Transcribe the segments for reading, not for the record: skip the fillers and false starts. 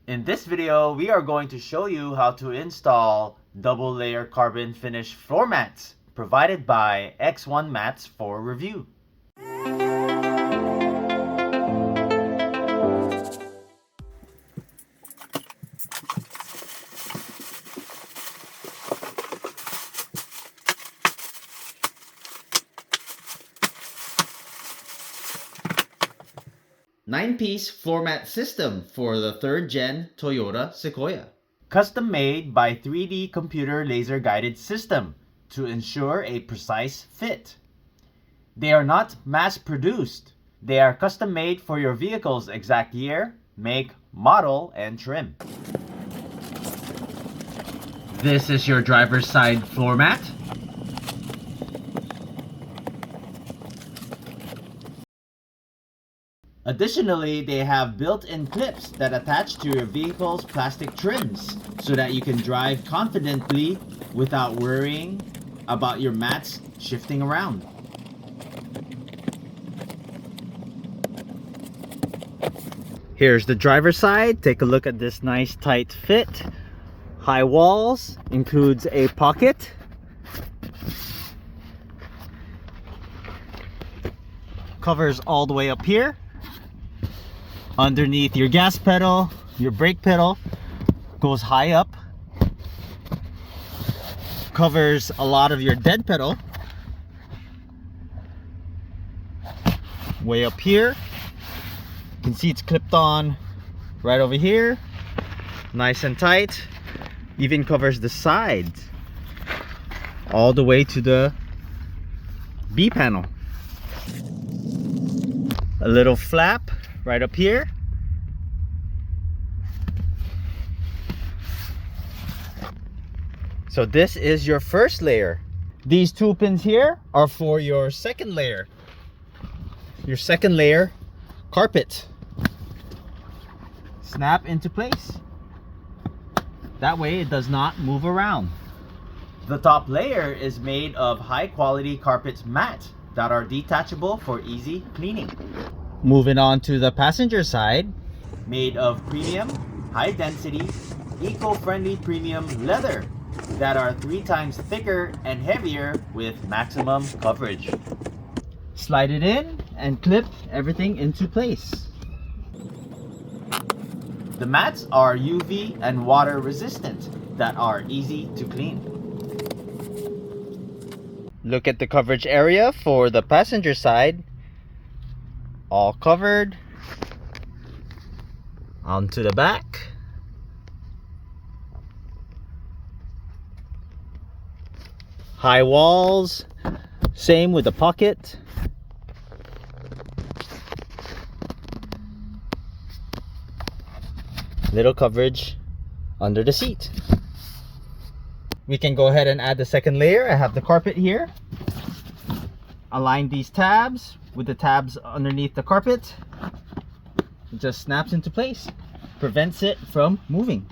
In this video, we are going to show you how to install double layer carbon finish floor mats provided by X1mats for review. Nine-piece floor mat system for the 3rd gen Toyoa Sequoia. Custom made by 3D computer laser guided system to ensure a precise fit. They are not mass produced. They are custom made for your vehicle's exact year, make, model, and trim. This is your driver's side floor mat. Additionally, they have built-in clips that attach to your vehicle's plastic trims so that you can drive confidently without worrying about your mats shifting around. Here's the driver's side. Take a look at this nice tight fit. High walls, includes a pocket. Covers all the way up here. Underneath your gas pedal, your brake pedal goes high up. Covers a lot of your dead pedal. Way up here. You can see it's clipped on right over here. Nice and tight. Even covers the sides all the way to the B panel. A little flap right up here. So this is your first layer. These 2 pins here are for your second layer. Your second layer carpet. Snap into place. That way it does not move around. The top layer is made of high quality carpet mat that are detachable for easy cleaning. Moving on to the passenger side, made of premium, high density, eco-friendly premium leather that are 3 times thicker and heavier with maximum coverage. Slide it in and clip everything into place. The mats are UV and water resistant that are easy to clean. Look at the coverage area for the passenger side. All covered. Onto the back. High walls. Same with the pocket. Little coverage under the seat. We can go ahead and add the second layer. I have the carpet here. Align these tabs with the tabs underneath the carpet. It just snaps into place, prevents it from moving.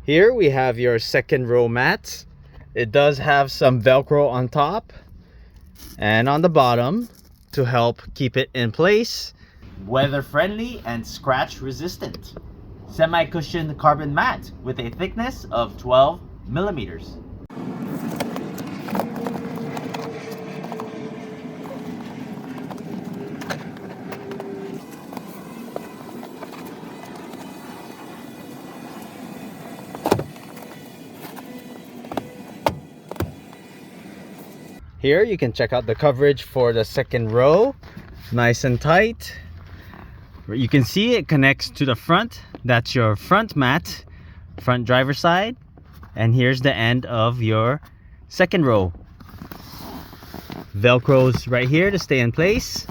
Here we have your second row mats. It does have some Velcro on top and on the bottom to help keep it in place. Weather friendly and scratch resistant. Semi-cushioned carbon mat with a thickness of 12 millimeters. Here you can check out the coverage for the second row. Nice and tight. You can see it connects to the front. That's your front mat, front driver side. And here's the end of your second row. Velcro's right here to stay in place.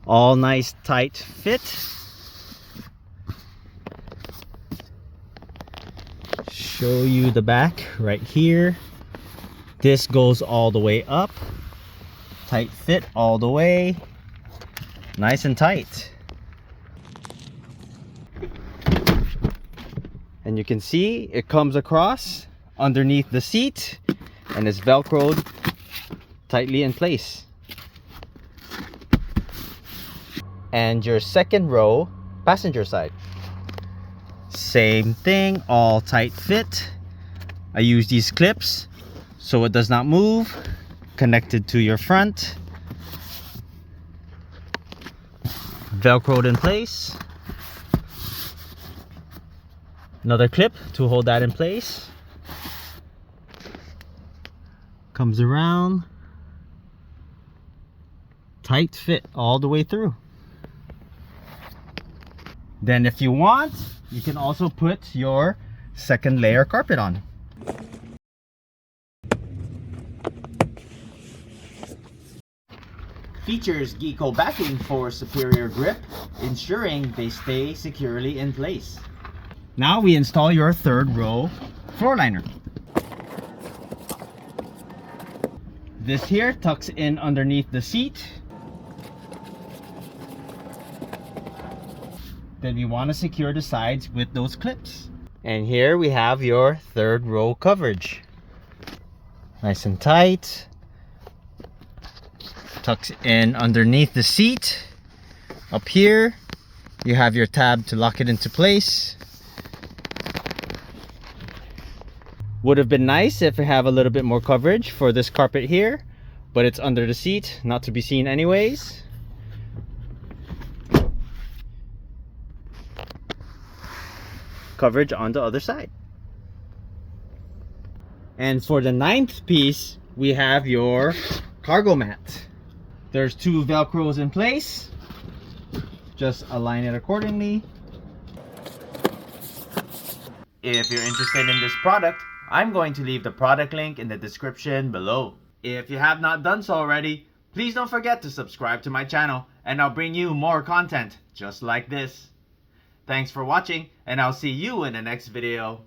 All nice tight fit. Show you the back right here. This goes all the way up. Tight fit all the way. Nice and tight. And you can see it comes across underneath the seat and is velcroed tightly in place. and your second row passenger side. Same thing, all tight fit. I use these clips so it does not move. Connected to your front. Velcroed in place. Another clip to hold that in place. Comes around. Tight fit all the way through. Then if you want, you can also put your second layer carpet on. Features Geeko backing for superior grip, ensuring they stay securely in place. Now we install your third row floor liner. This here tucks in underneath the seat. Then we want to secure the sides with those clips. And here we have your third row coverage. Nice and tight. Tucks in underneath the seat. Up here you have your tab to lock it into place. Would have been nice if we have a little bit more coverage for this carpet here, but it's under the seat, not to be seen anyways. Coverage on the other side. And for the 9th piece, we have your cargo mat. There's 2 velcros in place. Just align it accordingly. If you're interested in this product, I'm going to leave the product link in the description below. If you have not done so already, please don't forget to subscribe to my channel and I'll bring you more content just like this. Thanks for watching, and I'll see you in the next video.